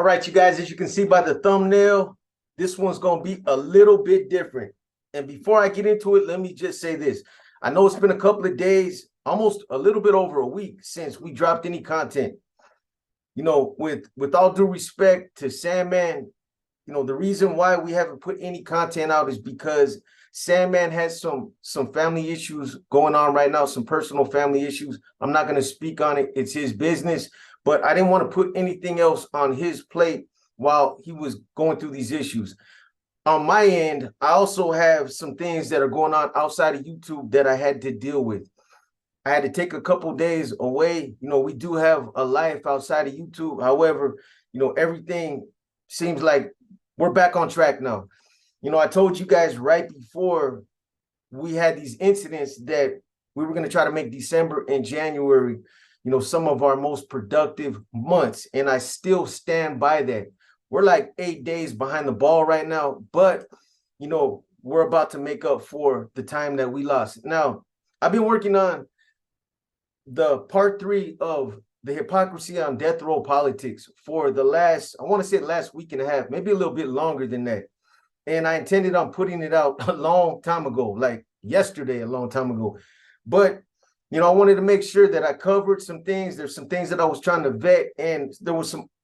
All right, you guys, as you can see by the thumbnail, this one's going to be a little bit different. And before I get into it, let me just say this. I know it's been a couple of days, almost a little bit over a week since we dropped any content. You know, with all due respect to Sandman, you know, the reason why we haven't put any content out is because Sandman has some family issues going on right now, some personal family issues. I'm not going to speak on it. It's his business, but I didn't want to put anything else on his plate while he was going through these issues. On my end, I also have some things that are going on outside of YouTube that I had to deal with. I had to take a couple days away. You know, we do have a life outside of YouTube. However, you know, everything seems like we're back on track now. You know, I told you guys right before we had these incidents that we were going to try to make December and January, you know, some of our most productive months. And I still stand by that. We're like 8 days behind the ball right now, but, you know, we're about to make up for the time that we lost. Now, I've been working on the part 3 of the hypocrisy on death row politics for the last, I want to say the last week and a half, maybe a little bit longer than that. And I intended on putting it out a long time ago, like yesterday, a long time ago. But, you know, I wanted to make sure that I covered some things. There's some things that I was trying to vet. And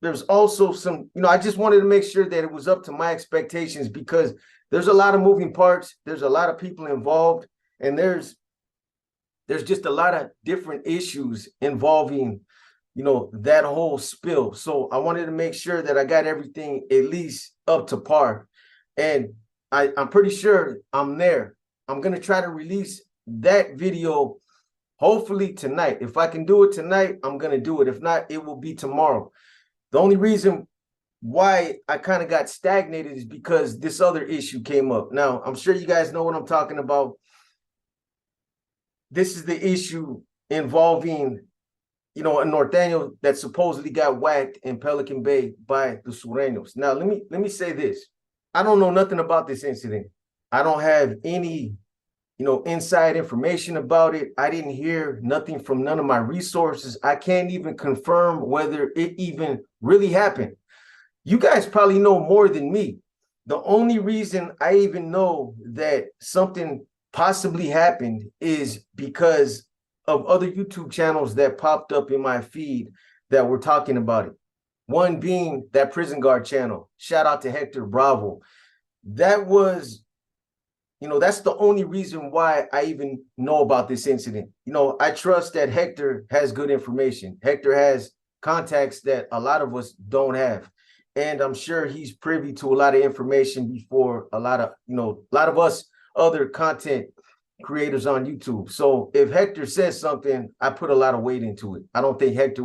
there's also some, you know, I just wanted to make sure that it was up to my expectations because there's a lot of moving parts. There's a lot of people involved. And there's just a lot of different issues involving, you know, that whole spill. So I wanted to make sure that I got everything at least up to par. And I'm pretty sure I'm there. I'm going to try to release that video hopefully tonight. If I can do it tonight, I'm going to do it. If not, it will be tomorrow. The only reason why I kind of got stagnated is because this other issue came up. Now, I'm sure you guys know what I'm talking about. This is the issue involving, you know, a Norteño that supposedly got whacked in Pelican Bay by the Sureños. Now, let me say this. I don't know nothing about this incident. I don't have any, you know, inside information about it. I didn't hear nothing from none of my resources. I can't even confirm whether it even really happened. You guys probably know more than me. The only reason I even know that something possibly happened is because of other YouTube channels that popped up in my feed that were talking about it. One being that Prison Guard channel. Shout out to Hector Bravo. That was, you know, that's the only reason why I even know about this incident. You know, I trust that Hector has good information. Hector has contacts that a lot of us don't have. And I'm sure he's privy to a lot of information before a lot of, you know, a lot of us other content creators on YouTube. So if Hector says something, I put a lot of weight into it. I don't think Hector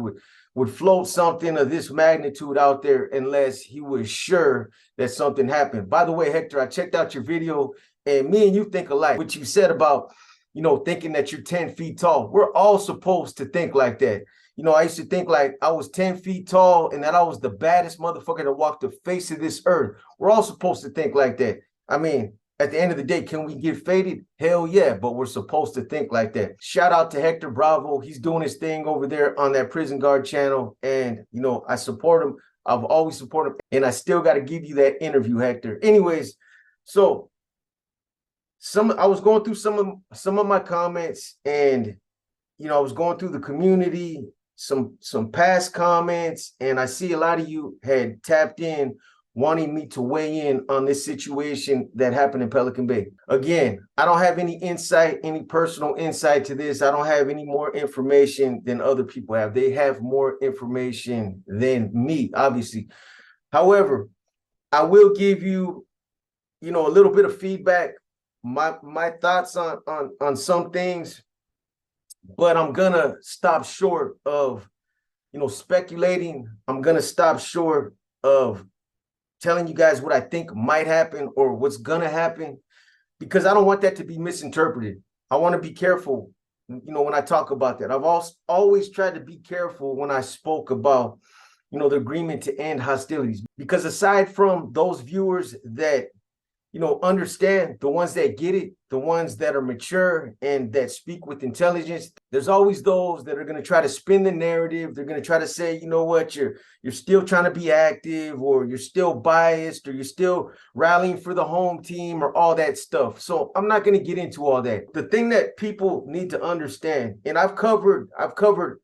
would float something of this magnitude out there unless he was sure that something happened. By the way, Hector, I checked out your video and me and you think alike. What you said about, you know, thinking that you're 10 feet tall. We're all supposed to think like that. You know, I used to think like I was 10 feet tall and that I was the baddest motherfucker that walked the face of this earth. We're all supposed to think like that. I mean, at the end of the day, can we get faded? Hell yeah, but we're supposed to think like that. Shout out to Hector Bravo. He's doing his thing over there on that Prison Guard channel. And, you know, I support him. I've always supported him. And I still got to give you that interview, Hector. Anyways, so I was going through some of my comments and, you know, I was going through the community, some past comments, and I see a lot of you had tapped in wanting me to weigh in on this situation that happened in Pelican Bay. Again, I don't have any insight, any personal insight to this. I don't have any more information than other people have. They have more information than me, obviously. However, I will give you, you know, a little bit of feedback, my thoughts on some things, but I'm gonna stop short of, you know, speculating. I'm gonna stop short of telling you guys what I think might happen or what's gonna happen, because I don't want that to be misinterpreted. I want to be careful, you know, when I talk about that. I've always tried to be careful when I spoke about, you know, the agreement to end hostilities, because aside from those viewers that, understand, the ones that get it, the ones that are mature and that speak with intelligence. There's always those that are going to try to spin the narrative. They're going to try to say, you know what, you're still trying to be active, or you're still biased, or you're still rallying for the home team, or all that stuff. So I'm not going to get into all that. The thing that people need to understand, and I've covered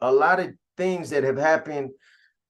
a lot of things that have happened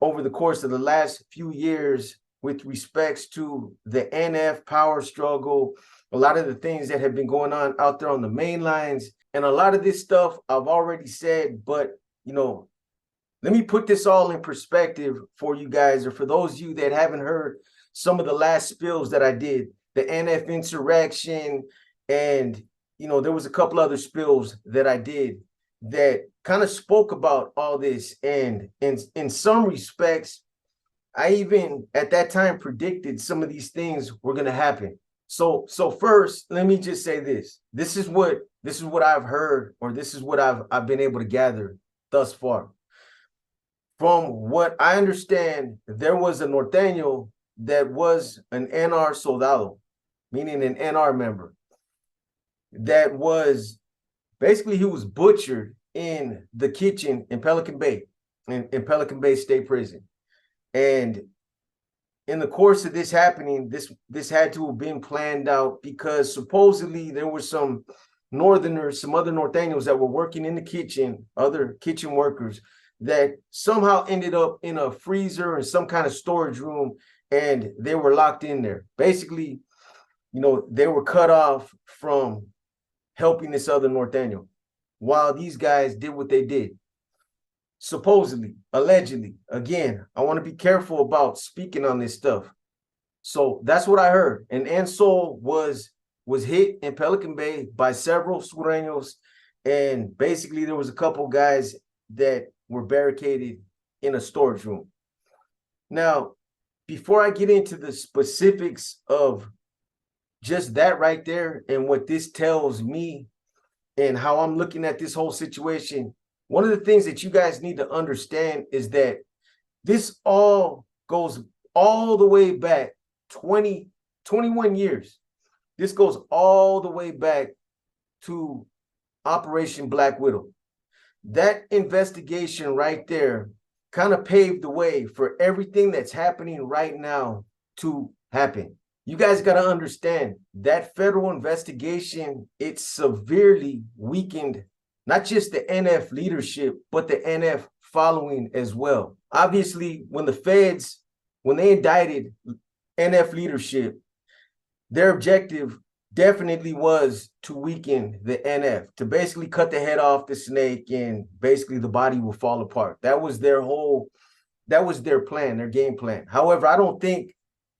over the course of the last few years with respects to the NF power struggle, a lot of the things that have been going on out there on the main lines. And a lot of this stuff I've already said, but, let me put this all in perspective for you guys, or for those of you that haven't heard some of the last spills that I did, the NF insurrection, and, there was a couple other spills that I did that kind of spoke about all this. And in some respects, I even at that time predicted some of these things were going to happen. So first, let me just say this. This is what I've heard, or this is what I've been able to gather thus far. From what I understand, there was a norteño that was an NR soldado, meaning an NR member, that was basically, he was butchered in the kitchen in Pelican Bay, in Pelican Bay State Prison. And in the course of this happening, this had to have been planned out, because supposedly there were some northerners, some other norteños that were working in the kitchen, other kitchen workers, that somehow ended up in a freezer and some kind of storage room, and they were locked in there. Basically, they were cut off from helping this other norteño while these guys did what they did. Supposedly, allegedly. Again, I want to be careful about speaking on this stuff. So that's what I heard. And Ansol was hit in Pelican Bay by several Sureños, and basically there was a couple guys that were barricaded in a storage room. Now, before I get into the specifics of just that right there and what this tells me and how I'm looking at this whole situation, one of the things that you guys need to understand is that this all goes all the way back 21 years. This goes all the way back to Operation Black Widow. That investigation right there kind of paved the way for everything that's happening right now to happen. You guys got to understand that federal investigation, it severely weakened not just the NF leadership, but the NF following as well. Obviously, when they indicted NF leadership, their objective definitely was to weaken the NF, to basically cut the head off the snake, and basically the body will fall apart. That was their plan, their game plan. However, I don't think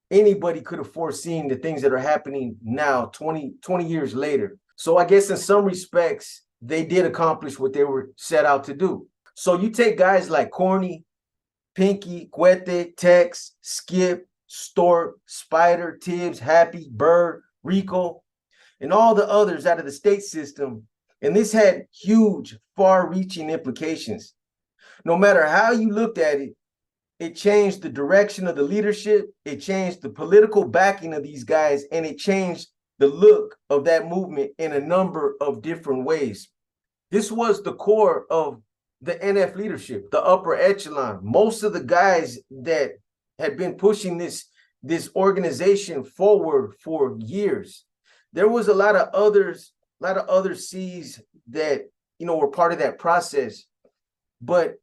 anybody could have foreseen the things that are happening now, 20 years later. So I guess in some respects, they did accomplish what they were set out to do. So you take guys like Corny, Pinky, Cuete, Tex, Skip, Stork, Spider, Tibbs, Happy, Bird, Rico, and all the others out of the state system, and this had huge, far-reaching implications. No matter how you looked at it, it changed the direction of the leadership, it changed the political backing of these guys, and it changed the look of that movement in a number of different ways. This was the core of the NF leadership, the upper echelon. Most of the guys that had been pushing this organization forward for years. There was a lot of other C's that were part of that process. But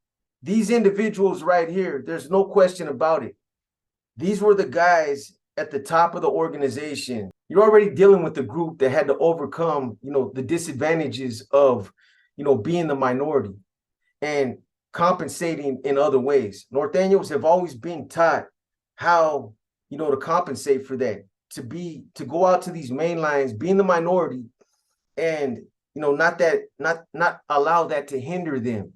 these individuals right here, there's no question about it. These were the guys at the top of the organization. You're already dealing with a group that had to overcome, the disadvantages of, being the minority and compensating in other ways. Norteños have always been taught how, to compensate for that, to go out to these main lines, being the minority, and, not allow that to hinder them,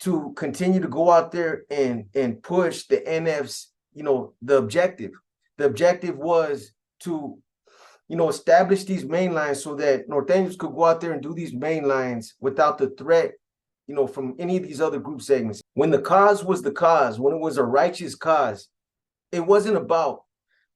to continue to go out there and push the NF's, the objective. The objective was to, establish these main lines so that Norteños could go out there and do these main lines without the threat, from any of these other group segments. When the cause was the cause, when it was a righteous cause, it wasn't about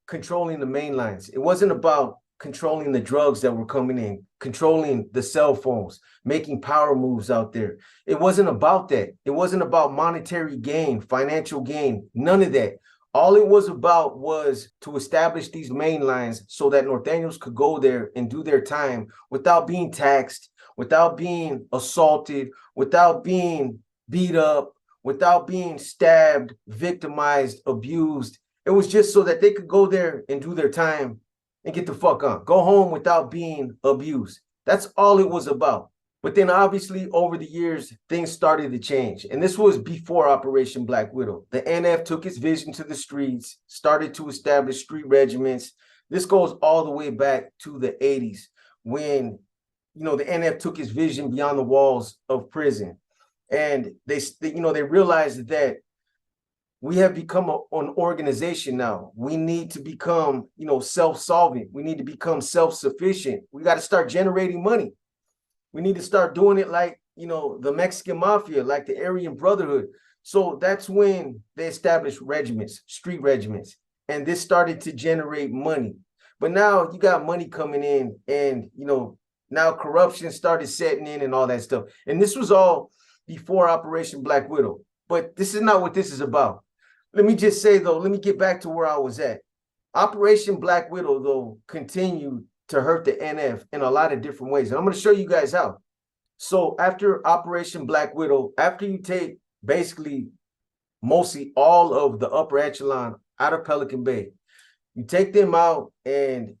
controlling the main lines. It wasn't about controlling the drugs that were coming in, controlling the cell phones, making power moves out there. It wasn't about that. It wasn't about monetary gain, financial gain, none of that. All it was about was to establish these main lines so that Norteños could go there and do their time without being taxed, without being assaulted, without being beat up, without being stabbed, victimized, abused. It was just so that they could go there and do their time and get the fuck on. Go home without being abused. That's all it was about. But then obviously over the years, things started to change. And this was before Operation Black Widow. The NF took its vision to the streets, started to establish street regiments. This goes all the way back to the 80s when, the NF took its vision beyond the walls of prison. And they realized that we have become an organization now. We need to become, self-solvent. We need to become self-sufficient. We got to start generating money. We need to start doing it like, the Mexican mafia, like the Aryan Brotherhood. So that's when they established regiments, street regiments, and this started to generate money. But now you got money coming in and, now corruption started setting in and all that stuff. And this was all before Operation Black Widow. But this is not what this is about. Let me just say, though, let me get back to where I was at. Operation Black Widow, though, continued to hurt the NF in a lot of different ways. And I'm going to show you guys how. So after Operation Black Widow, after you take basically mostly all of the upper echelon out of Pelican Bay, you take them out and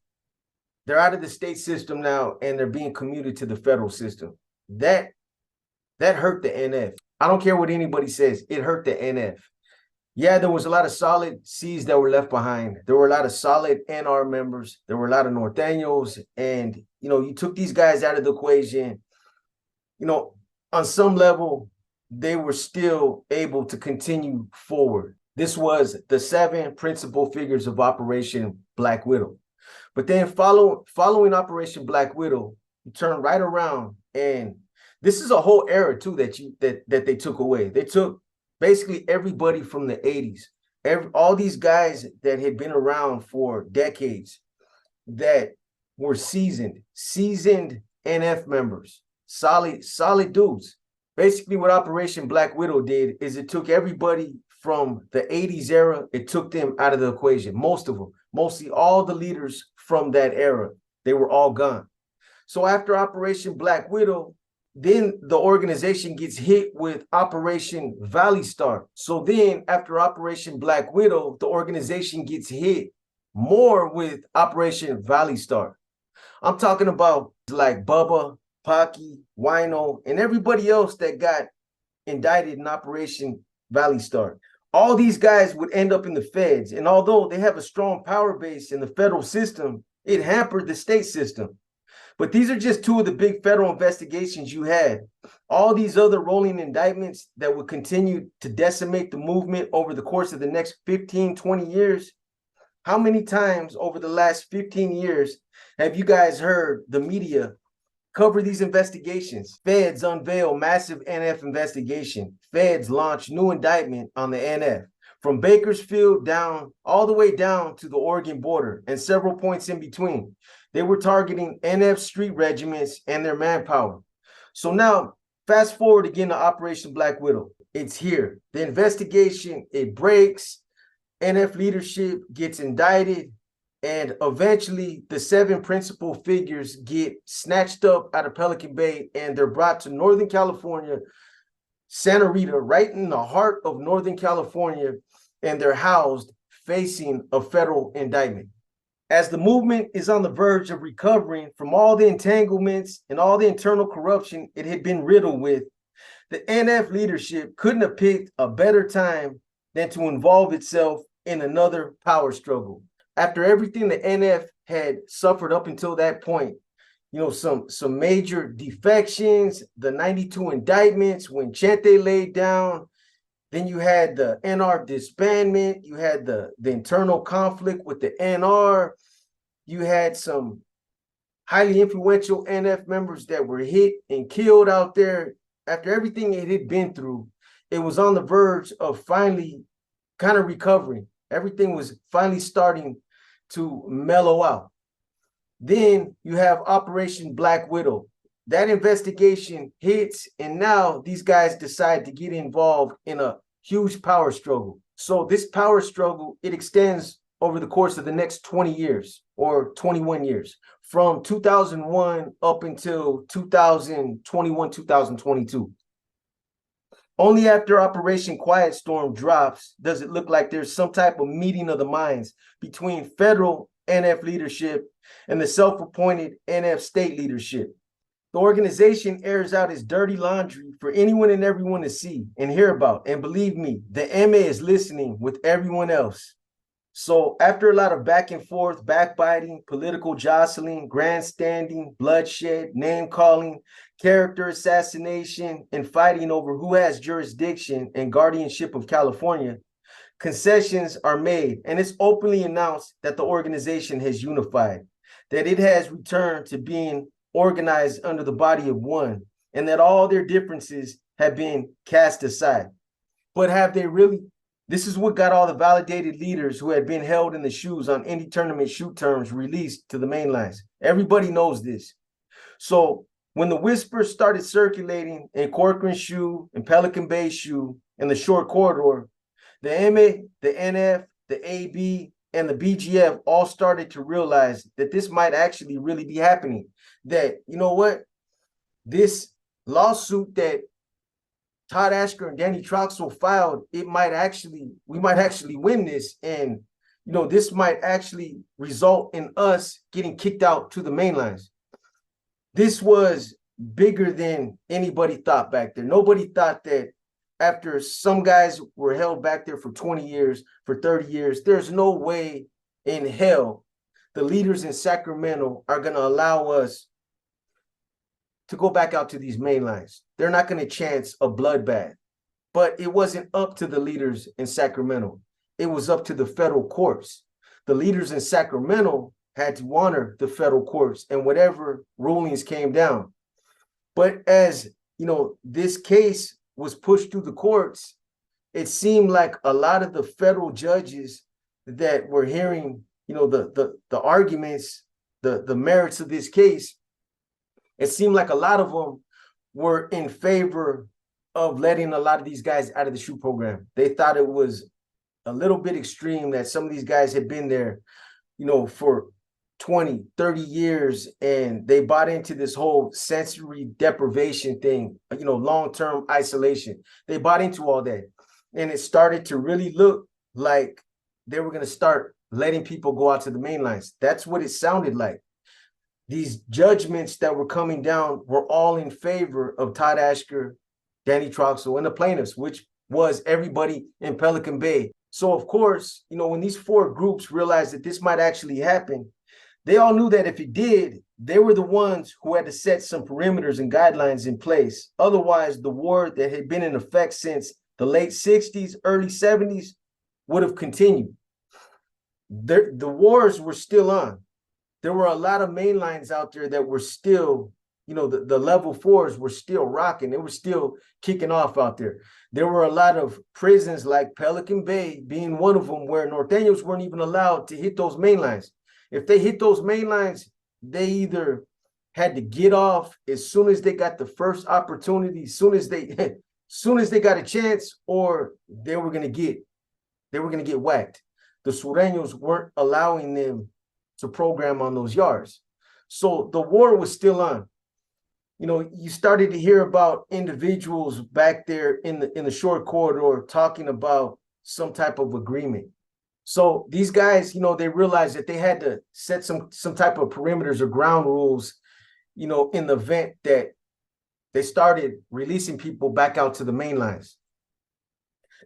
they're out of the state system now and they're being commuted to the federal system. That hurt the NF. I don't care what anybody says. It hurt the NF. Yeah, there was a lot of solid C's that were left behind. There were a lot of solid NR members. There were a lot of Norteños. And, you took these guys out of the equation. On some level, they were still able to continue forward. This was the 7 principal figures of Operation Black Widow. But then following Operation Black Widow, you turn right around, and this is a whole era too that they took away. They took basically everybody from the 80s, all these guys that had been around for decades, that were seasoned NF members, solid dudes. Basically what Operation Black Widow did is it took everybody from the 80s era, it took them out of the equation, most of them, mostly all the leaders from that era, they were all gone. So after Operation Black Widow, then the organization gets hit with Operation Valley Star. So then after Operation Black Widow, the organization gets hit more with Operation Valley Star. I'm talking about like Bubba, Pocky, Wino, and everybody else that got indicted in Operation Valley Star. All these guys would end up in the feds. And although they have a strong power base in the federal system, it hampered the state system. But these are just 2 of the big federal investigations you had. All these other rolling indictments that would continue to decimate the movement over the course of the next 15, 20 years. How many times over the last 15 years have you guys heard the media cover these investigations? Feds unveil massive NF investigation. Feds launch new indictment on the NF. From Bakersfield down, all the way down to the Oregon border and several points in between. They were targeting NF street regiments and their manpower. So now, fast forward again to Operation Black Widow. It's here. The investigation, it breaks. NF leadership gets indicted. And eventually, the 7 principal figures get snatched up out of Pelican Bay and they're brought to Northern California, Santa Rita, right in the heart of Northern California, and they're housed facing a federal indictment. As the movement is on the verge of recovering from all the entanglements and all the internal corruption it had been riddled with, the NF leadership couldn't have picked a better time than to involve itself in another power struggle. After everything the NF had suffered up until that point, some major defections, the 92 indictments when Chente laid down, then you had the NR disbandment, you had the internal conflict with the NR, you had some highly influential NF members that were hit and killed out there. After everything it had been through, it was on the verge of finally kind of recovering. Everything was finally starting to mellow out. Then you have Operation Black Widow. That investigation hits, and now these guys decide to get involved in a huge power struggle. So this power struggle, it extends over the course of the next 20 years or 21 years, from 2001 up until 2021, 2022. Only after Operation Quiet Storm drops does it look like there's some type of meeting of the minds between federal NF leadership and the self-appointed NF state leadership. The organization airs out its dirty laundry for anyone and everyone to see and hear about. And believe me, the MA is listening with everyone else. So after a lot of back and forth, backbiting, political jostling, grandstanding, bloodshed, name calling, character assassination, and fighting over who has jurisdiction and guardianship of California, concessions are made, and it's openly announced that the organization has unified, that it has returned to being organized under the body of one, and that all their differences have been cast aside. But have they really? This is what got all the validated leaders who had been held in the shoes on any tournament shoot terms released to the main lines. Everybody knows this. So when the whispers started circulating in Corcoran Shoe and Pelican Bay Shoe and the short corridor, the MA, the NF, the AB, and the BGF all started to realize that this might actually really be happening. That, you know what, this lawsuit that Todd Asker and Danny Troxel filed, we might actually win this. And, you know, this might actually result in us getting kicked out to the main lines. This was bigger than anybody thought back there. Nobody thought that after some guys were held back there for 20 years, for 30 years, there's no way in hell the leaders in Sacramento are going to allow us to go back out to these main lines. They're not going to chance a bloodbath. But it wasn't up to the leaders in Sacramento. It was up to the federal courts. The leaders in Sacramento had to honor the federal courts and whatever rulings came down. But as, you know, this case was pushed through the courts, it seemed like a lot of the federal judges that were hearing, you know, the arguments, the merits of this case, it seemed like a lot of them were in favor of letting a lot of these guys out of the shoot program. They thought it was a little bit extreme that some of these guys had been there, you know, for 20, 30 years, and they bought into this whole sensory deprivation thing, you know, long-term isolation. They bought into all that. And it started to really look like they were going to start letting people go out to the main lines. That's what it sounded like. These judgments that were coming down were all in favor of Todd Asker, Danny Troxel, and the plaintiffs, which was everybody in Pelican Bay. So, of course, you know, when these four groups realized that this might actually happen, they all knew that if it did, they were the ones who had to set some perimeters and guidelines in place. Otherwise, the war that had been in effect since the late 60s, early 70s would have continued. The wars were still on. There were a lot of main lines out there that were still, you know, the level fours were still rocking. They were still kicking off out there. There were a lot of prisons like Pelican Bay being one of them where Norteños weren't even allowed to hit those main lines. If they hit those main lines, they either had to get off as soon as they got the first opportunity, as soon as they got a chance, or they were gonna get whacked. The Sureños weren't allowing them to program on those yards. So the war was still on. You know, you started to hear about individuals back there in the short corridor talking about some type of agreement. So these guys, you know, they realized that they had to set some type of perimeters or ground rules, you know, in the event that they started releasing people back out to the main lines.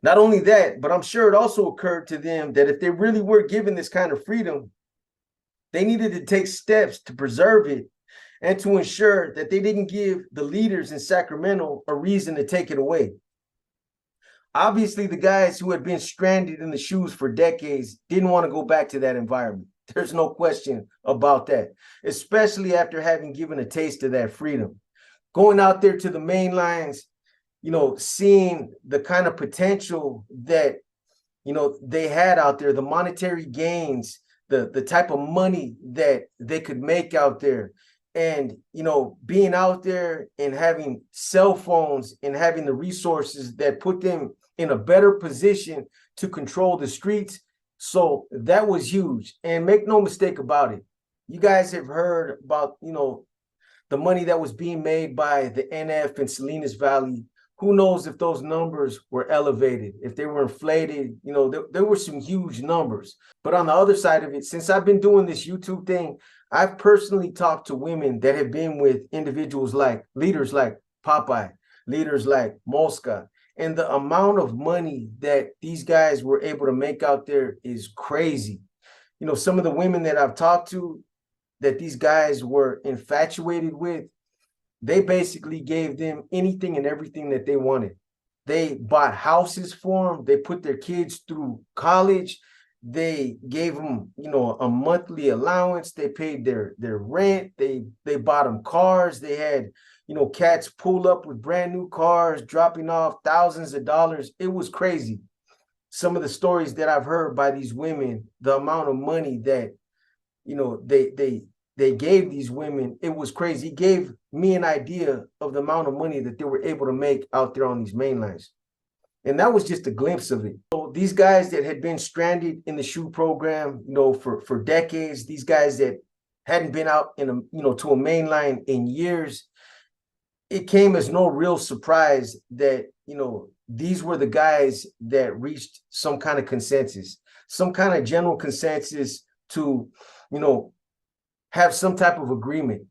Not only that, but I'm sure it also occurred to them that if they really were given this kind of freedom, they needed to take steps to preserve it and to ensure that they didn't give the leaders in Sacramento a reason to take it away. Obviously, the guys who had been stranded in the shoes for decades didn't want to go back to that environment. There's no question about that, especially after having given a taste of that freedom. Going out there to the main lines, you know, seeing the kind of potential that, you know, they had out there, the monetary gains, the type of money that they could make out there. And, you know, being out there and having cell phones and having the resources that put them in a better position to control the streets. So that was huge. And make no mistake about it, you guys have heard about, you know, the money that was being made by the NF and Salinas Valley. Who knows if those numbers were elevated, if they were inflated? You know, there were some huge numbers. But on the other side of it, since I've been doing this YouTube thing, I've personally talked to women that have been with individuals like leaders like Popeye, leaders like Mosca, and the amount of money that these guys were able to make out there is crazy. You know, some of the women that I've talked to that these guys were infatuated with, they basically gave them anything and everything that they wanted. They bought houses for them. They put their kids through college. They gave them, you know, a monthly allowance. They paid their rent. They bought them cars. They had, you know, cats pull up with brand new cars, dropping off thousands of dollars. It was crazy. Some of the stories that I've heard by these women, the amount of money that, you know, they gave these women, it was crazy. It gave me an idea of the amount of money that they were able to make out there on these main lines. And that was just a glimpse of it. So these guys that had been stranded in the SHU program, you know, for decades, these guys that hadn't been out in a, you know, to a main line in years, it came as no real surprise that, you know, these were the guys that reached some kind of consensus, some kind of general consensus to, you know, have some type of agreement,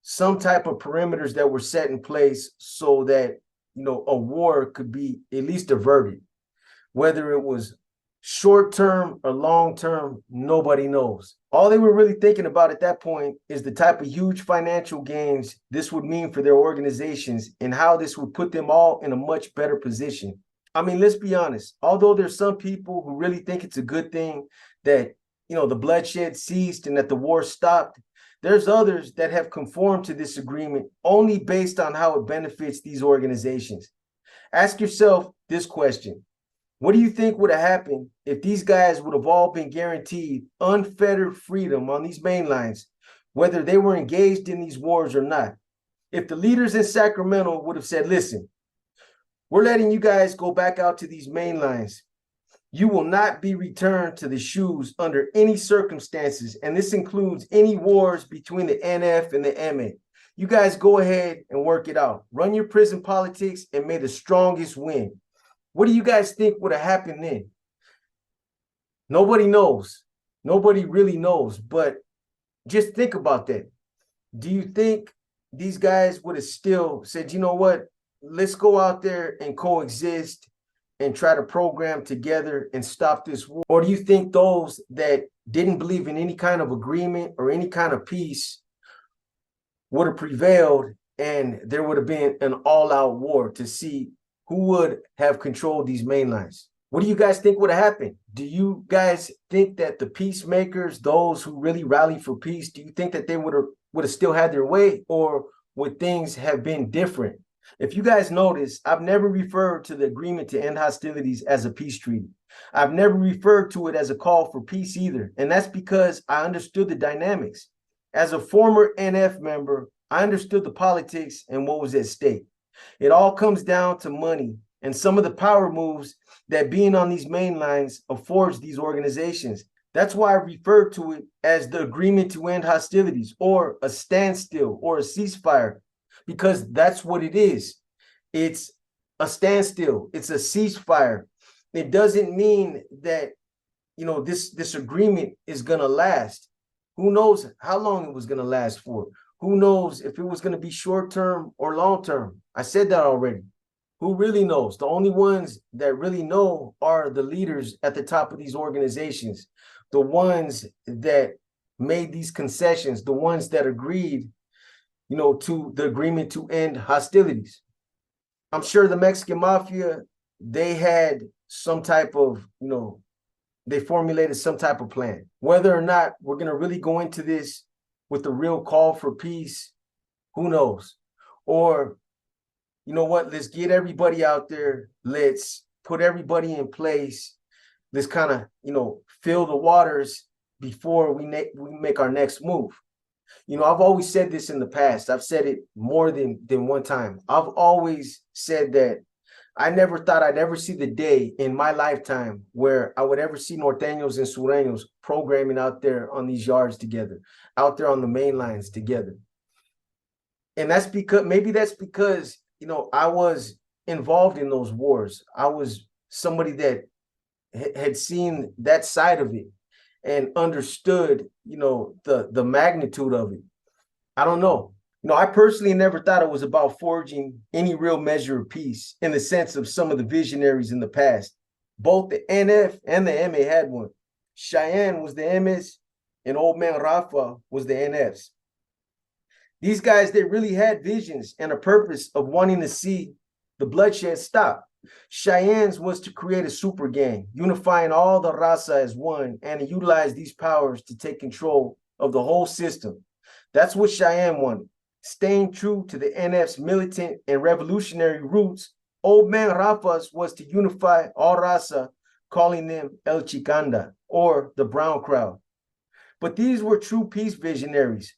some type of perimeters that were set in place so that, you know, a war could be at least averted. Whether it was short term or long term, nobody knows. All they were really thinking about at that point is the type of huge financial gains this would mean for their organizations and how this would put them all in a much better position. I mean, let's be honest, although there's some people who really think it's a good thing that, you know, the bloodshed ceased and that the war stopped, there's others that have conformed to this agreement only based on how it benefits these organizations. Ask yourself this question. What do you think would have happened if these guys would have all been guaranteed unfettered freedom on these main lines, whether they were engaged in these wars or not? If the leaders in Sacramento would have said, listen, we're letting you guys go back out to these main lines. You will not be returned to the SHUs under any circumstances, and this includes any wars between the NF and the MA. You guys go ahead and work it out. Run your prison politics and may the strongest win. What do you guys think would have happened then? Nobody knows. Nobody really knows, but just think about that. Do you think these guys would have still said, you know what, let's go out there and coexist and try to program together and stop this war? Or do you think those that didn't believe in any kind of agreement or any kind of peace would have prevailed and there would have been an all-out war to see who would have controlled these main lines? What do you guys think would have happened? Do you guys think that the peacemakers, those who really rally for peace, do you think that they would have still had their way, or would things have been different? If you guys notice, I've never referred to the Agreement to End Hostilities as a peace treaty. I've never referred to it as a call for peace either. And that's because I understood the dynamics. As a former NF member, I understood the politics and what was at stake. It all comes down to money and some of the power moves that being on these main lines affords these organizations. That's why I refer to it as the Agreement to End Hostilities, or a standstill, or a ceasefire, because that's what it is. It's a standstill. It's a ceasefire. It doesn't mean that, you know, this agreement is going to last. Who knows how long it was going to last for? Who knows if it was going to be short term or long term? I said that already. Who really knows? The only ones that really know are the leaders at the top of these organizations, the ones that made these concessions, the ones that agreed, you know, to the Agreement to End Hostilities. I'm sure the Mexican Mafia, they had some type of, you know, they formulated some type of plan. Whether or not we're going to really go into this with the real call for peace, who knows? Or, you know what, let's get everybody out there. Let's put everybody in place. Let's kind of, you know, fill the waters before we make our next move. You know, I've always said this in the past. I've said it more than one time. I've always said that I never thought I'd ever see the day in my lifetime where I would ever see Norteños and Sureños programming out there on these yards together, out there on the main lines together. And that's because, maybe that's because, you know, I was involved in those wars. I was somebody that had seen that side of it and understood, you know, the magnitude of it. I don't know. You know, I personally never thought it was about forging any real measure of peace in the sense of some of the visionaries in the past. Both the NF and the MA had one. Cheyenne was the MS and Old Man Rafa was the NFs. These guys, they really had visions and a purpose of wanting to see the bloodshed stop. Cheyenne's was to create a super gang, unifying all the raza as one and to utilize these powers to take control of the whole system. That's what Cheyenne wanted. Staying true to the NF's militant and revolutionary roots, Old Man Rafa's was to unify all raza, calling them El Chicanda, or the brown crowd. But these were true peace visionaries.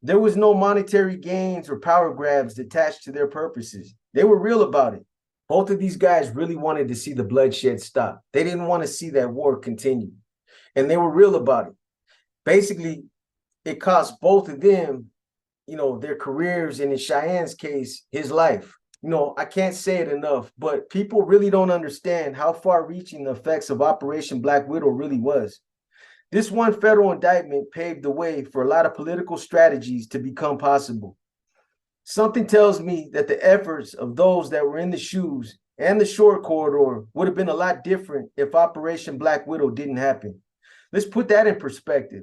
There was no monetary gains or power grabs attached to their purposes. They were real about it. Both of these guys really wanted to see the bloodshed stop. They didn't want to see that war continue. And they were real about it. Basically, it cost both of them, you know, their careers, and in Cheyenne's case, his life. You know, I can't say it enough, but people really don't understand how far-reaching the effects of Operation Black Widow really was. This one federal indictment paved the way for a lot of political strategies to become possible. Something tells me that the efforts of those that were in the shoes and the short corridor would have been a lot different if Operation Black Widow didn't happen. Let's put that in perspective.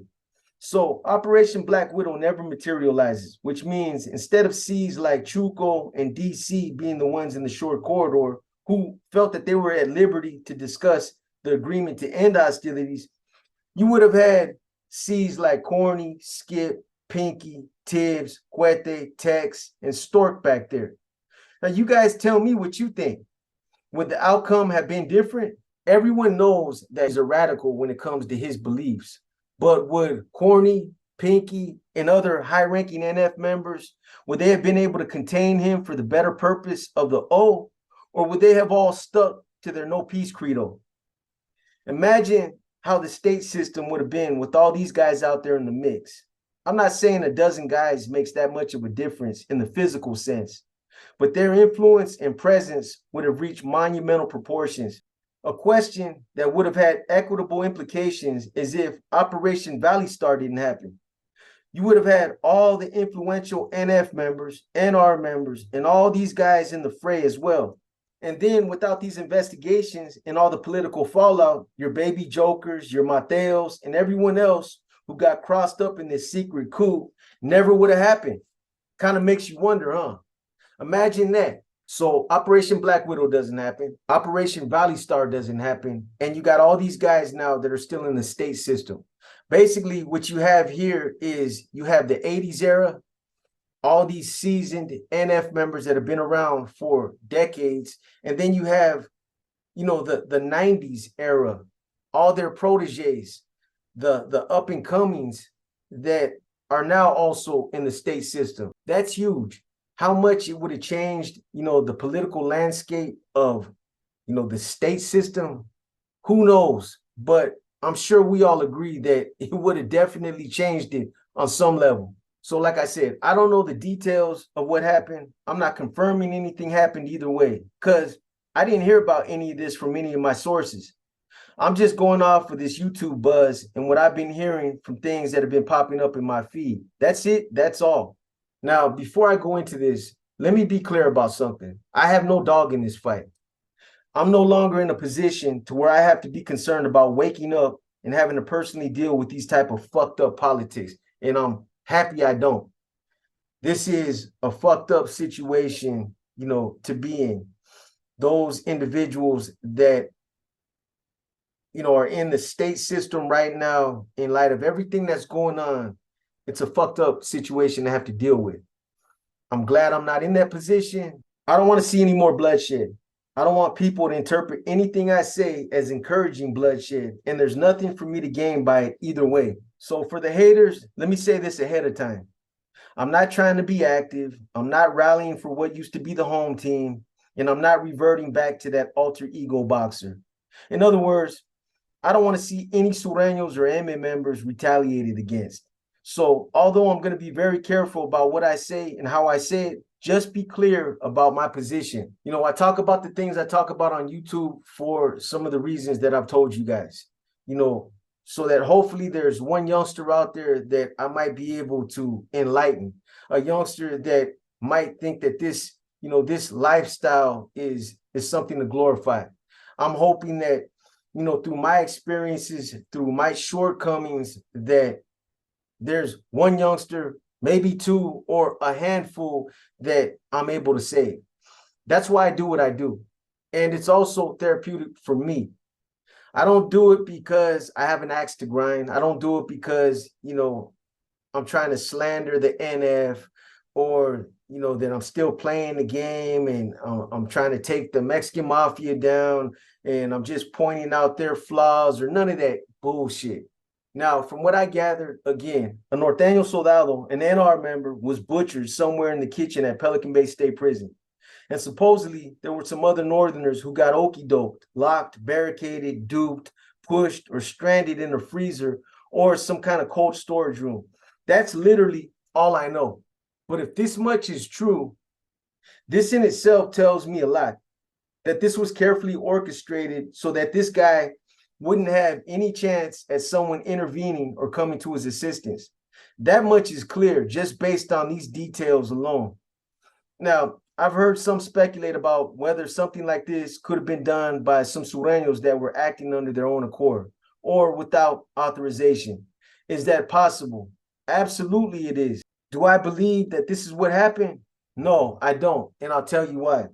So Operation Black Widow never materializes, which means instead of C's like Chuco and DC being the ones in the short corridor who felt that they were at liberty to discuss the agreement to end hostilities, you would have had C's like Corny, Skip, Pinky, Tibbs, Cuete, Tex, and Stork back there. Now, you guys tell me what you think. Would the outcome have been different? Everyone knows that he's a radical when it comes to his beliefs. But would Corny, Pinky, and other high-ranking NF members, would they have been able to contain him for the better purpose of the O, or would they have all stuck to their no peace credo? Imagine how the state system would have been with all these guys out there in the mix. I'm not saying a dozen guys makes that much of a difference in the physical sense, but their influence and presence would have reached monumental proportions. A question that would have had equitable implications is if Operation Valley Star didn't happen. You would have had all the influential NF members, NR members, and all these guys in the fray as well. And then without these investigations and all the political fallout, your baby jokers, your Mateos, and everyone else who got crossed up in this secret coup never would have happened. Kind of makes you wonder, huh? Imagine that. So Operation Black Widow doesn't happen. Operation Valley Star doesn't happen. And you got all these guys now that are still in the state system. Basically, what you have here is you have the 80s era, all these seasoned NF members that have been around for decades. And then you have, you know, the 90s era, all their proteges, the up and comings that are now also in the state system. That's huge. How much it would have changed, you know, the political landscape of, you know, the state system, who knows? But I'm sure we all agree that it would have definitely changed it on some level. So like I said, I don't know the details of what happened. I'm not confirming anything happened either way, because I didn't hear about any of this from any of my sources. I'm just going off of this YouTube buzz and what I've been hearing from things that have been popping up in my feed. That's it. That's all. Now, before I go into this, let me be clear about something. I have no dog in this fight. I'm no longer in a position to where I have to be concerned about waking up and having to personally deal with these type of fucked up politics. And I'm happy I don't. This is a fucked up situation, you know, to be in. Those individuals that, you know, are in the state system right now, in light of everything that's going on, it's a fucked up situation to have to deal with. I'm glad I'm not in that position. I don't want to see any more bloodshed. I don't want people to interpret anything I say as encouraging bloodshed, and there's nothing for me to gain by it either way. So for the haters, let me say this ahead of time. I'm not trying to be active. I'm not rallying for what used to be the home team, and I'm not reverting back to that alter ego boxer. In other words, I don't want to see any Sureños or MA members retaliated against. So although I'm going to be very careful about what I say and how I say it, just be clear about my position. You know, I talk about the things I talk about on YouTube for some of the reasons that I've told you guys, you know, so that hopefully there's one youngster out there that I might be able to enlighten, a youngster that might think that this, you know, this lifestyle is something to glorify. I'm hoping that, you know, through my experiences, through my shortcomings, that there's one youngster, maybe two, or a handful that I'm able to save. That's why I do what I do. And it's also therapeutic for me. I don't do it because I have an axe to grind. I don't do it because, you know, I'm trying to slander the NF, or, you know, that I'm still playing the game and I'm trying to take the Mexican mafia down and I'm just pointing out their flaws or none of that bullshit. Now, from what I gathered, again, a Norteño Soldado, an NR member, was butchered somewhere in the kitchen at Pelican Bay State Prison. And supposedly there were some other Northerners who got okey doked, locked, barricaded, duped, pushed, or stranded in a freezer or some kind of cold storage room. That's literally all I know. But if this much is true, this in itself tells me a lot, that this was carefully orchestrated so that this guy wouldn't have any chance at someone intervening or coming to his assistance. That much is clear just based on these details alone. Now, I've heard some speculate about whether something like this could have been done by some Sureños that were acting under their own accord or without authorization. Is that possible? Absolutely it is. Do I believe that this is what happened? No, I don't. And I'll tell you why.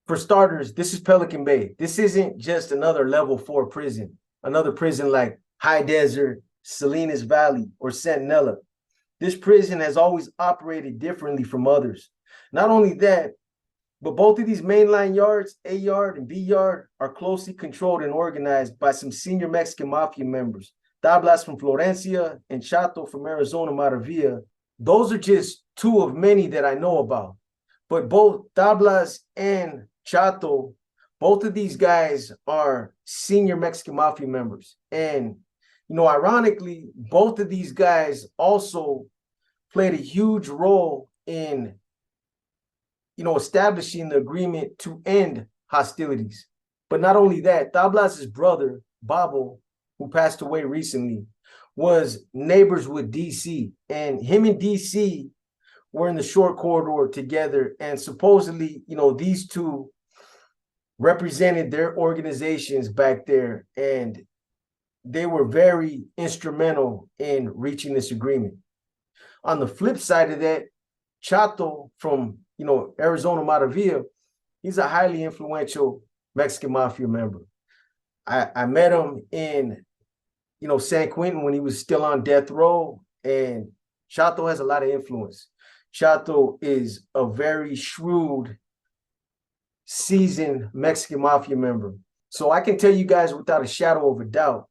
For starters, this is Pelican Bay. This isn't just another level 4 prison, another prison like High Desert, Salinas Valley, or Centinela. This prison has always operated differently from others. Not only that, but both of these mainline yards, A yard and B yard, are closely controlled and organized by some senior Mexican mafia members. Tablas from Florencia and Chato from Arizona Maravilla. Those are just two of many that I know about. But both Tablas and Chato, both of these guys are senior Mexican mafia members. And, you know, ironically, both of these guys also played a huge role in, you know, establishing the agreement to end hostilities. But not only that, Tablas's brother, Babo, who passed away recently, was neighbors with DC. And him and DC were in the short corridor together. And supposedly, you know, these two represented their organizations back there. And they were very instrumental in reaching this agreement. On the flip side of that, Chato from, you know, Arizona Maravilla, he's a highly influential Mexican mafia member. I met him in, you know, San Quentin when he was still on death row, and Chato has a lot of influence. Chato is a very shrewd, seasoned Mexican mafia member. So I can tell you guys without a shadow of a doubt,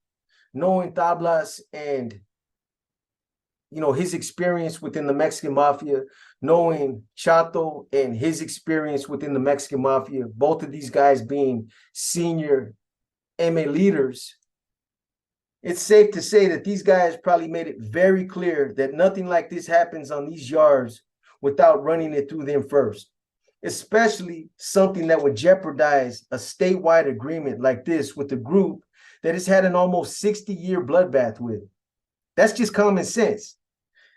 knowing Tablas and, you know, his experience within the Mexican mafia, knowing Chato and his experience within the Mexican mafia, both of these guys being senior MA leaders, it's safe to say that these guys probably made it very clear that nothing like this happens on these yards without running it through them first, especially something that would jeopardize a statewide agreement like this with a group that has had an almost 60-year bloodbath with. That's just common sense.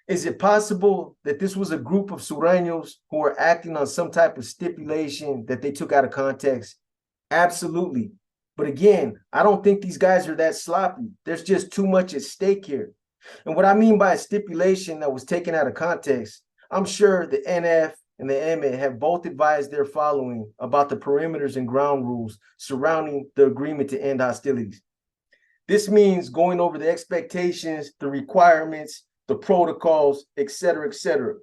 Is it possible that this was a group of Sureños who were acting on some type of stipulation that they took out of context? Absolutely. But again, I don't think these guys are that sloppy. There's just too much at stake here. And what I mean by a stipulation that was taken out of context, I'm sure the NF and the MA have both advised their following about the perimeters and ground rules surrounding the agreement to end hostilities. This means going over the expectations, the requirements, the protocols, etc., etc.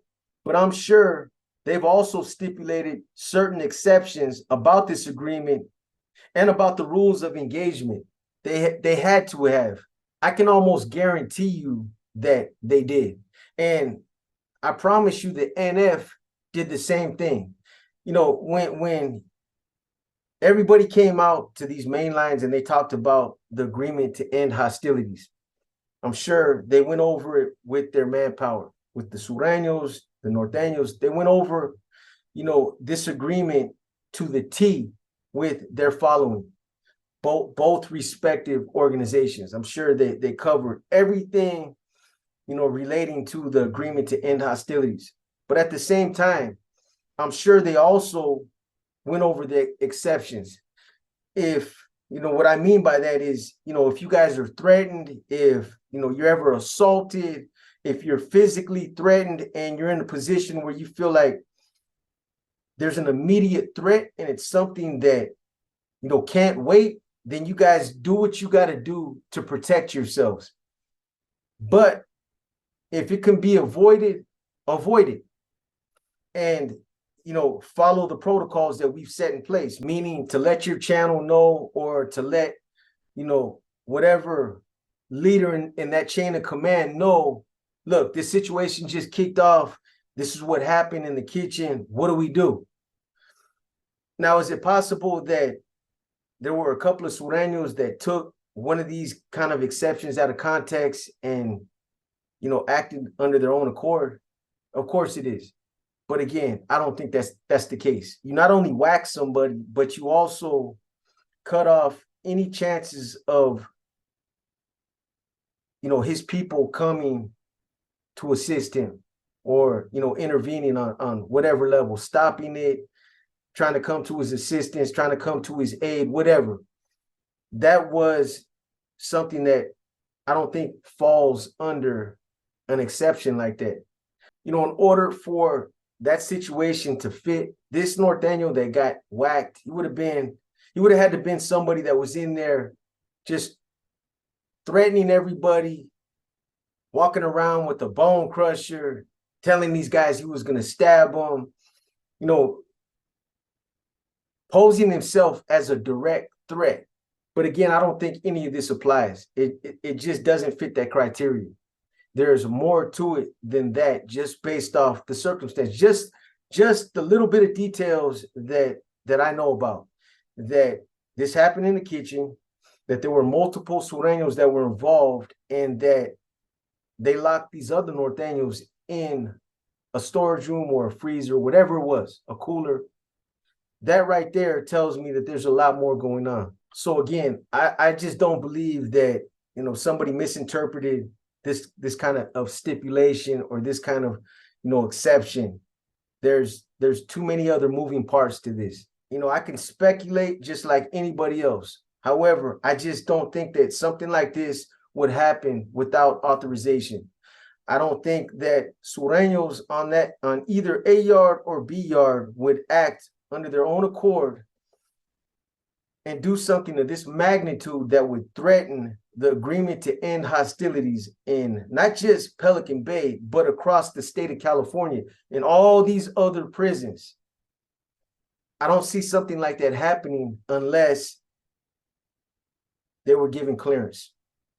But I'm sure they've also stipulated certain exceptions about this agreement and about the rules of engagement. They had to have. I can almost guarantee you that they did. And I promise you the NF did the same thing. You know, when everybody came out to these main lines and they talked about the agreement to end hostilities, I'm sure they went over it with their manpower, with the Sureños, the Norteños. They went over, you know, this agreement to the T with their following, both respective organizations. I'm sure they covered everything, you know, relating to the agreement to end hostilities. But at the same time, I'm sure they also went over the exceptions. If, you know, what I mean by that is, you know, if you guys are threatened, if, you know, you're ever assaulted, if you're physically threatened and you're in a position where you feel like there's an immediate threat and it's something that, you know, can't wait, then you guys do what you got to do to protect yourselves. But if it can be avoided, avoid it. And, you know, follow the protocols that we've set in place, meaning to let your channel know, or to let, you know, whatever leader in that chain of command know, look, this situation just kicked off. This is what happened in the kitchen. What do we do? Now, is it possible that there were a couple of Sureños that took one of these kind of exceptions out of context and, you know, acted under their own accord? Of course it is. But again, I don't think that's the case. You not only whack somebody, but you also cut off any chances of, you know, his people coming to assist him, or, you know, intervening on whatever level, stopping it, trying to come to his assistance, trying to come to his aid, whatever. That was something that I don't think falls under an exception like that. You know, in order for that situation to fit, this Norteño that got whacked, he would have had to been somebody that was in there just threatening everybody, walking around with a bone crusher, telling these guys he was going to stab them, you know, posing himself as a direct threat. But again, I don't think any of this applies. It just doesn't fit that criteria. There's more to it than that, just based off the circumstance, just the little bit of details that I know about, that this happened in the kitchen, that there were multiple Sureños that were involved, and that they locked these other Norteños in a storage room or a freezer, whatever it was, a cooler. That right there tells me that there's a lot more going on. So again, I just don't believe that, you know, somebody misinterpreted this kind of stipulation, or this kind of, you know, exception. There's too many other moving parts to this. You know, I can speculate just like anybody else. However, I just don't think that something like this would happen without authorization. I don't think that Sureños on either A yard or B yard would act under their own accord and do something of this magnitude that would threaten the agreement to end hostilities in not just Pelican Bay, but across the state of California and all these other prisons. I don't see something like that happening unless they were given clearance.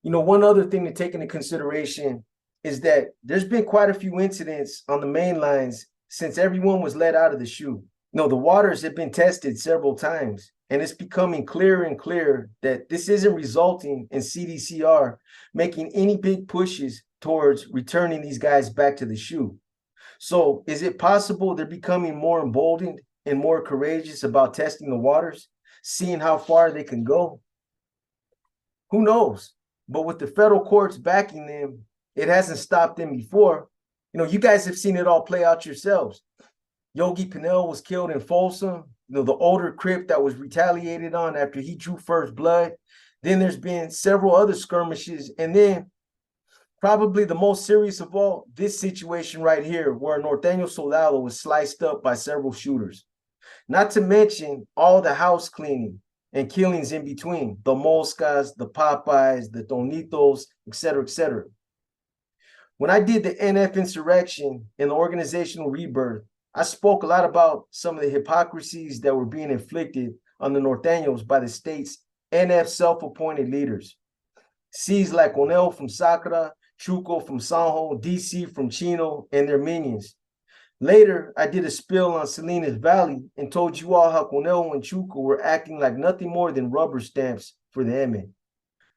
You know, one other thing to take into consideration is that there's been quite a few incidents on the main lines since everyone was let out of the SHU. No, the waters have been tested several times, and it's becoming clearer and clearer that this isn't resulting in CDCR making any big pushes towards returning these guys back to the SHU. So is it possible they're becoming more emboldened and more courageous about testing the waters, seeing how far they can go? Who knows? But with the federal courts backing them, it hasn't stopped them before. You know, you guys have seen it all play out yourselves. Yogi Pinnell was killed in Folsom, you know, the older Crip that was retaliated on after he drew first blood. Then there's been several other skirmishes. And then probably the most serious of all, this situation right here, where Norteño Soldado was sliced up by several shooters. Not to mention all the house cleaning and killings in between, the Moscas, the Popeyes, the Donitos, et cetera, et cetera. When I did the NF insurrection and the organizational rebirth, I spoke a lot about some of the hypocrisies that were being inflicted on the Norteños by the state's NF self-appointed leaders. C's like Onel from Sacra, Chuco from Sanjo, DC from Chino, and their minions. Later, I did a spill on Salinas Valley and told you all how Conejo and Chuco were acting like nothing more than rubber stamps for the MA.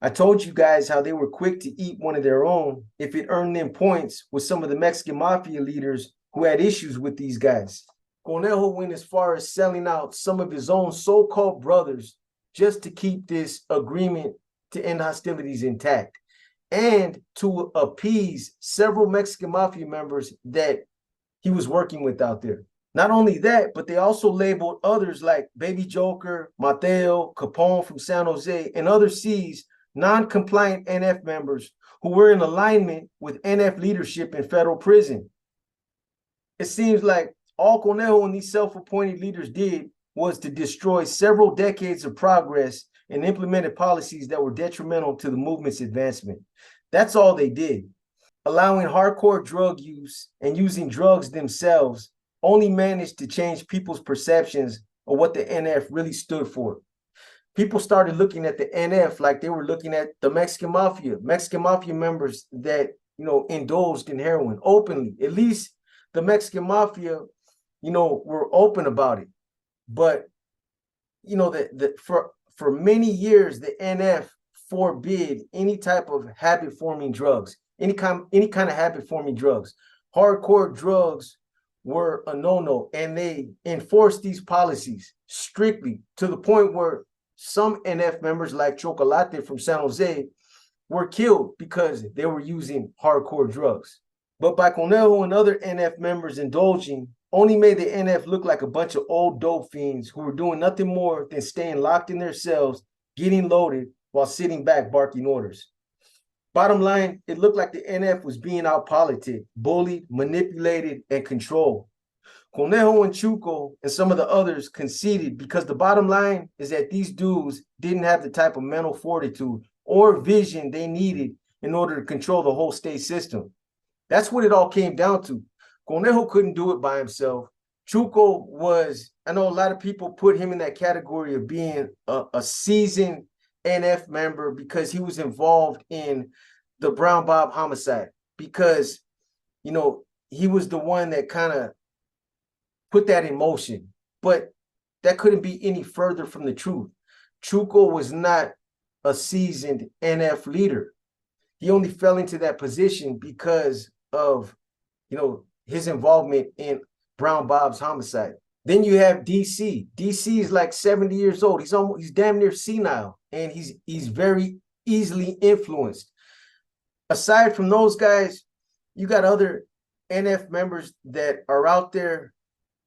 I told you guys how they were quick to eat one of their own if it earned them points with some of the Mexican mafia leaders who had issues with these guys. Conejo went as far as selling out some of his own so-called brothers just to keep this agreement to end hostilities intact and to appease several Mexican mafia members that he was working with out there. Not only that, but they also labeled others like Baby Joker, Mateo, Capone from San Jose, and other C's non-compliant NF members who were in alignment with NF leadership in federal prison. It seems like all Conejo and these self-appointed leaders did was to destroy several decades of progress and implemented policies that were detrimental to the movement's advancement. That's all they did. Allowing hardcore drug use and using drugs themselves only managed to change people's perceptions of what the NF really stood for. People started looking at the NF like they were looking at the Mexican mafia members that, indulged in heroin openly. At least the Mexican mafia, were open about it. But, for many years, the NF forbid any type of habit-forming drugs, any kind of habit-forming drugs. Hardcore drugs were a no-no, and they enforced these policies strictly to the point where some NF members like Chocolate from San Jose were killed because they were using hardcore drugs. But by Conejo and other NF members indulging only made the NF look like a bunch of old dope fiends who were doing nothing more than staying locked in their cells, getting loaded while sitting back barking orders. Bottom line, it looked like the NF was being out-politicked, bullied, manipulated, and controlled. Conejo and Chuco and some of the others conceded because the bottom line is that these dudes didn't have the type of mental fortitude or vision they needed in order to control the whole state system. That's what it all came down to. Conejo couldn't do it by himself. Chuco was, I know a lot of people put him in that category of being a seasoned NF member because he was involved in the Brown Bob homicide, because, he was the one that kind of put that in motion. But that couldn't be any further from the truth. Chuco was not a seasoned NF leader. He only fell into that position because of, his involvement in Brown Bob's homicide. Then you have DC. DC is like 70 years old. He's damn near senile, and he's very easily influenced. Aside from those guys, you got other NF members that are out there.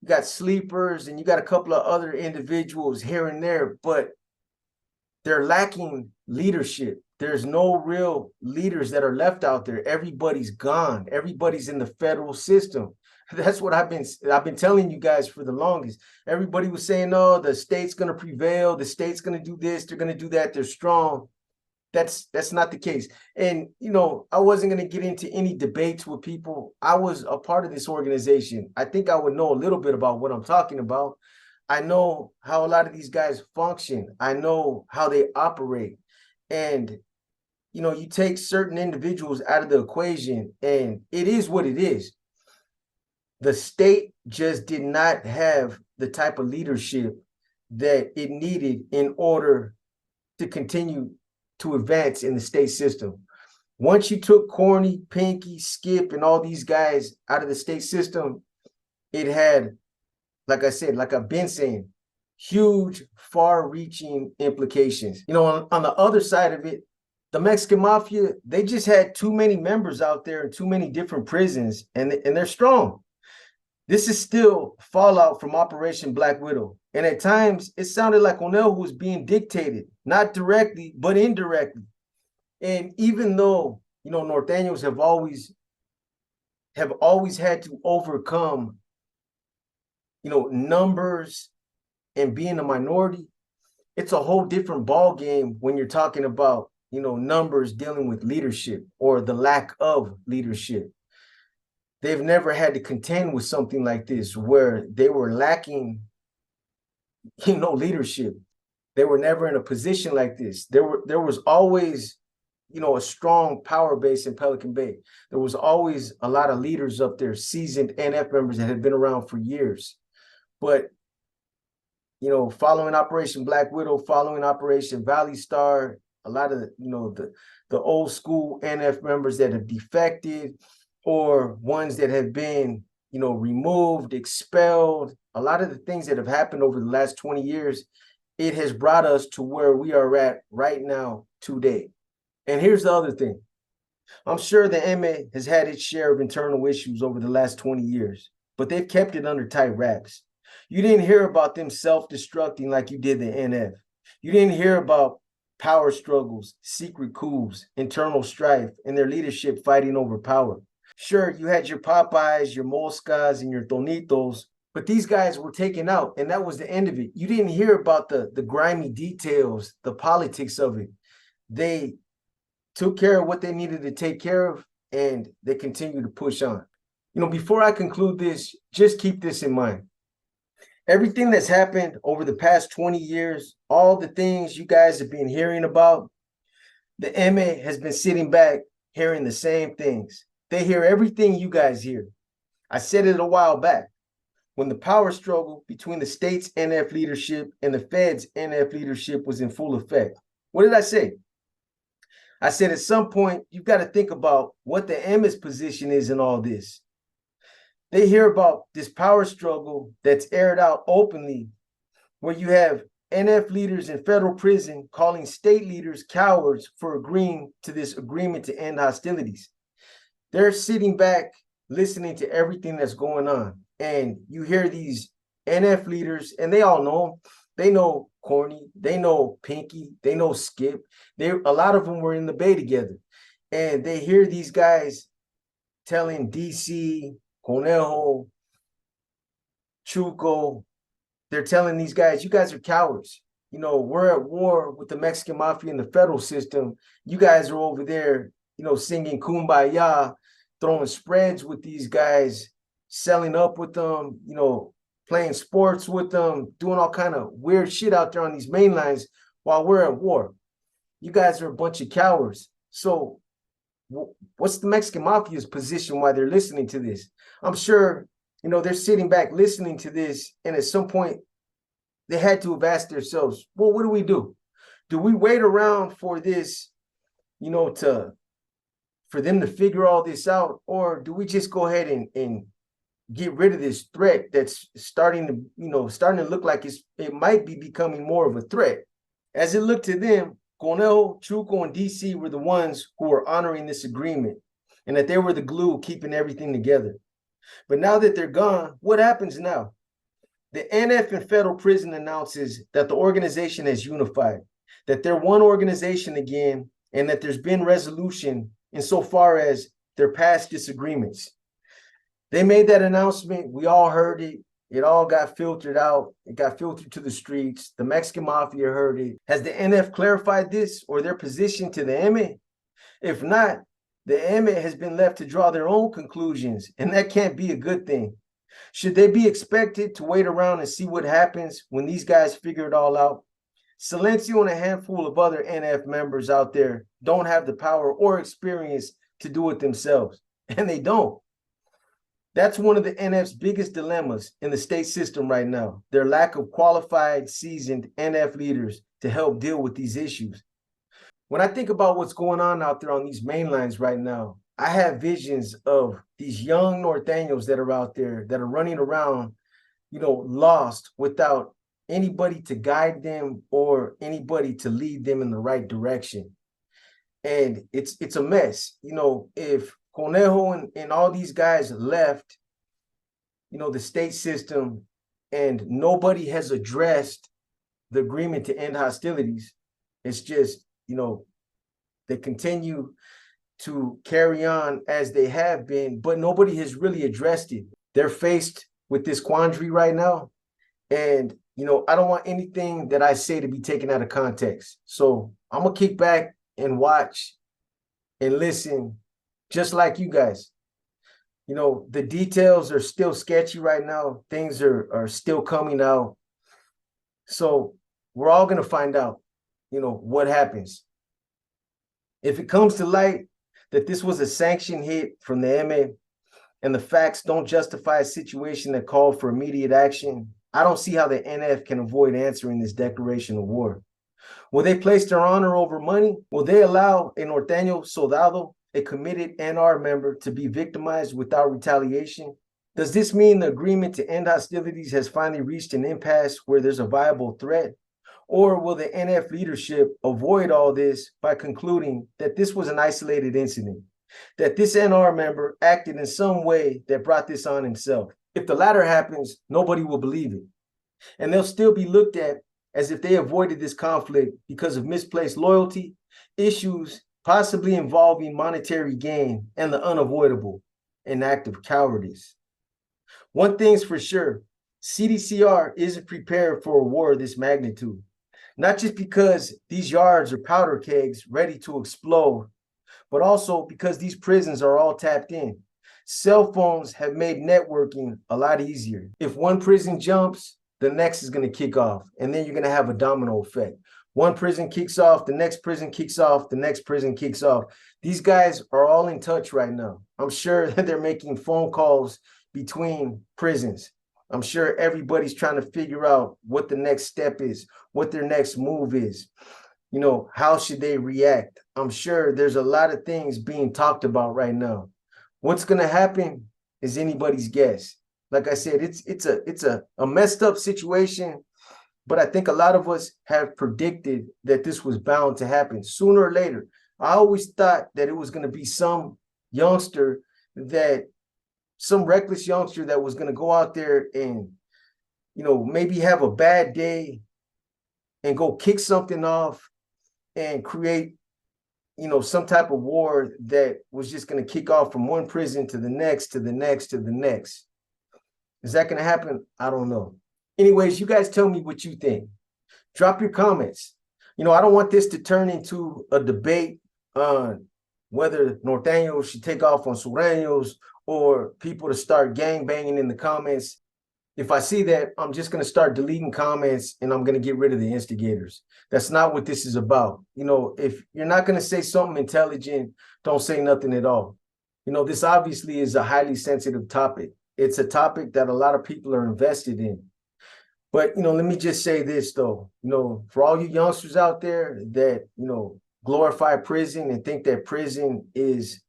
You got sleepers, and you got a couple of other individuals here and there, but they're lacking leadership. There's no real leaders that are left out there. Everybody's gone. Everybody's in the federal system. That's what I've been telling you guys for the longest. Everybody was saying, "No, the state's going to prevail. The state's going to do this. They're going to do that. They're strong." That's not the case. And, I wasn't going to get into any debates with people. I was a part of this organization. I think I would know a little bit about what I'm talking about. I know how a lot of these guys function. I know how they operate. And, you take certain individuals out of the equation, and it is what it is. The state just did not have the type of leadership that it needed in order to continue to advance in the state system. Once you took Corny, Pinky, Skip, and all these guys out of the state system, it had, like I said, like I've been saying, huge, far-reaching implications. On the other side of it, the Mexican mafia, they just had too many members out there in too many different prisons, and they're strong. This is still fallout from Operation Black Widow. And at times, it sounded like O'Neill was being dictated, not directly, but indirectly. And even though, Norteños have always had to overcome, numbers and being a minority, it's a whole different ball game when you're talking about, numbers dealing with leadership or the lack of leadership. they've never had to contend with something like this where they were lacking, leadership. They were never in a position like this. There was always, a strong power base in Pelican Bay. There was always a lot of leaders up there, seasoned NF members that had been around for years. But, following Operation Black Widow, following Operation Valley Star, a lot of, the old school NF members that have defected or ones that have been, removed, expelled, a lot of the things that have happened over the last 20 years, it has brought us to where we are at right now today. And here's the other thing. I'm sure the MA has had its share of internal issues over the last 20 years, but they've kept it under tight wraps. You didn't hear about them self-destructing like you did the NF. You didn't hear about power struggles, secret coups, internal strife, and their leadership fighting over power. Sure, you had your Popeyes, your Moscas, and your Tonitos, but these guys were taken out, and that was the end of it. You didn't hear about the grimy details, the politics of it. They took care of what they needed to take care of, and they continue to push on. Before I conclude this, just keep this in mind. Everything that's happened over the past 20 years, all the things you guys have been hearing about, the MA has been sitting back hearing the same things. They hear everything you guys hear. I said it a while back. When the power struggle between the state's NF leadership and the Fed's NF leadership was in full effect. What did I say? I said at some point, you've got to think about what the MA's position is in all this. They hear about this power struggle that's aired out openly, where you have NF leaders in federal prison calling state leaders cowards for agreeing to this agreement to end hostilities. They're sitting back listening to everything that's going on. And you hear these NF leaders, and they all know them. They know Corny, they know Pinky, they know Skip. A lot of them were in the Bay together. And they hear these guys telling DC, Conejo, Chuco, they're telling these guys, you guys are cowards. We're at war with the Mexican mafia and the federal system. You guys are over there, singing Kumbaya, throwing spreads with these guys, selling up with them, playing sports with them, doing all kind of weird shit out there on these main lines while we're at war. You guys are a bunch of cowards. So what's the Mexican mafia's position while they're listening to this? I'm sure, they're sitting back listening to this, and at some point they had to have asked themselves, well, what do we do? Do we wait around for this, for them to figure all this out, or do we just go ahead and get rid of this threat that's starting to look like it might be becoming more of a threat? As it looked to them, Conejo, Chuco, and DC were the ones who were honoring this agreement, and that they were the glue keeping everything together. But now that they're gone, what happens now? The NF in federal prison announces that the organization has unified, that they're one organization again, and that there's been resolution insofar as their past disagreements. They made that announcement. We all heard it. It all got filtered out. It got filtered to the streets. The Mexican mafia heard it. Has the NF clarified this or their position to the MA? If not, the MA has been left to draw their own conclusions, and that can't be a good thing. Should they be expected to wait around and see what happens when these guys figure it all out? Silencio and a handful of other NF members out there don't have the power or experience to do it themselves, and they don't. That's one of the NF's biggest dilemmas in the state system right now, their lack of qualified, seasoned NF leaders to help deal with these issues. When I think about what's going on out there on these main lines right now, I have visions of these young Norteños that are out there that are running around, lost without anybody to guide them or anybody to lead them in the right direction. And it's a mess. If Conejo and all these guys left, the state system, and nobody has addressed the agreement to end hostilities, it's just, they continue to carry on as they have been, but nobody has really addressed it. They're faced with this quandary right now. And, I don't want anything that I say to be taken out of context. So I'm going to kick back and watch and listen, just like you guys. You know, the details are still sketchy right now. Things are still coming out. So we're all going to find out, you know, what happens. If it comes to light that this was a sanction hit from the MA and the facts don't justify a situation that called for immediate action, I don't see how the NF can avoid answering this declaration of war. Will they place their honor over money? Will they allow a norteño soldado, a committed NR member, to be victimized without retaliation? Does this mean the agreement to end hostilities has finally reached an impasse where there's a viable threat? Or will the NF leadership avoid all this by concluding that this was an isolated incident, that this NR member acted in some way that brought this on himself? If the latter happens, nobody will believe it, and they'll still be looked at as if they avoided this conflict because of misplaced loyalty, issues possibly involving monetary gain, and the unavoidable, an act of cowardice. One thing's for sure, CDCR isn't prepared for a war of this magnitude, not just because these yards are powder kegs ready to explode, but also because these prisons are all tapped in. Cell phones have made networking a lot easier. If one prison jumps, the next is going to kick off, and then you're going to have a domino effect. One prison kicks off, the next prison kicks off, the next prison kicks off. These guys are all in touch right now. I'm sure that they're making phone calls between prisons. I'm sure everybody's trying to figure out what the next step is, what their next move is. You know, how should they react? I'm sure there's a lot of things being talked about right now. What's going to happen is anybody's guess. Like I said, it's a messed up situation, but I think a lot of us have predicted that this was bound to happen sooner or later. I always thought that it was going to be some youngster some reckless youngster that was going to go out there and, you know, maybe have a bad day and go kick something off and create, you know, some type of war that was just going to kick off from one prison to the next, to the next, to the next. Is that going to happen? I don't know. Anyways, you guys tell me what you think. Drop your comments. You know, I don't want this to turn into a debate on whether norteños should take off on Sureños or people to start gang banging in the comments. If I see that, I'm just going to start deleting comments and I'm going to get rid of the instigators. That's not what this is about. You know, if you're not going to say something intelligent, don't say nothing at all. You know, this obviously is a highly sensitive topic. It's a topic that a lot of people are invested in. But, you know, let me just say this, though. You know, for all you youngsters out there that, you know, glorify prison and think that prison is,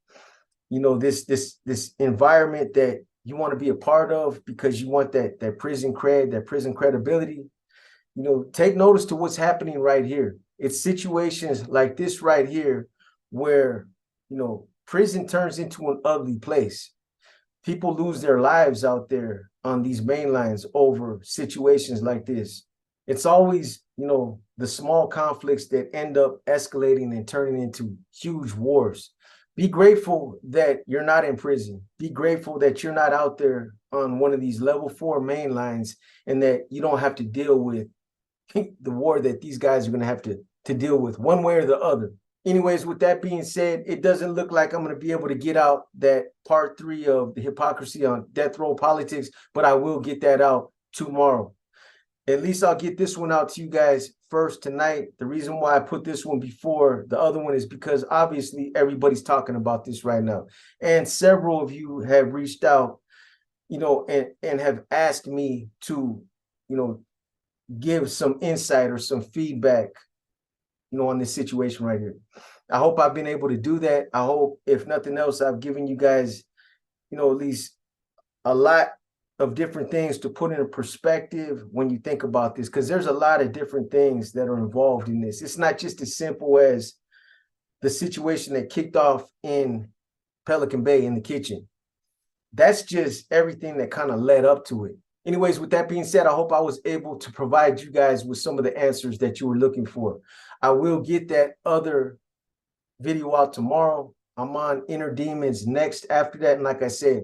you know, this environment that you want to be a part of because you want that prison cred, that prison credibility, you know, take notice to what's happening right here. It's situations like this right here where, you know, prison turns into an ugly place. People lose their lives out there on these main lines over situations like this. It's always, you know, the small conflicts that end up escalating and turning into huge wars. Be grateful that you're not in prison. Be grateful that you're not out there on one of these level 4 main lines and that you don't have to deal with the war that these guys are going to have to deal with one way or the other. Anyways, with that being said, it doesn't look like I'm going to be able to get out that part 3 of the hypocrisy on death row politics, but I will get that out tomorrow. At least I'll get this one out to you guys first tonight. The reason why I put this one before the other one is because obviously everybody's talking about this right now. And several of you have reached out, you know, and have asked me to, you know, give some insight or some feedback, you know, on this situation right here. I hope I've been able to do that. I hope, if nothing else, I've given you guys, you know, at least a lot of different things to put in a perspective when you think about this, because there's a lot of different things that are involved in this. It's not just as simple as the situation that kicked off in Pelican Bay in the kitchen. That's just everything that kind of led up to it. Anyways, with that being said, I hope I was able to provide you guys with some of the answers that you were looking for. I will get that other video out tomorrow. I'm on Inner Demons next after that. And like I said,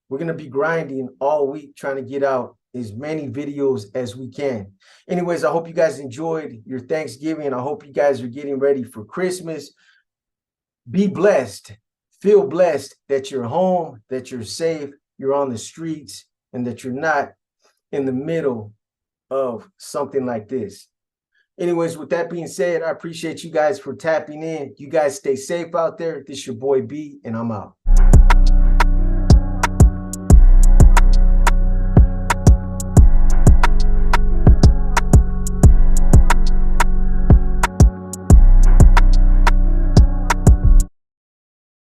we're going to be grinding all week trying to get out as many videos as we can. Anyways, I hope you guys enjoyed your Thanksgiving. I hope you guys are getting ready for Christmas. Be blessed. feel blessed that you're home, that you're safe, you're on the streets, and that you're not in the middle of something like this. Anyways, with that being said, I appreciate you guys for tapping in. You guys stay safe out there. This is your boy B, and I'm out.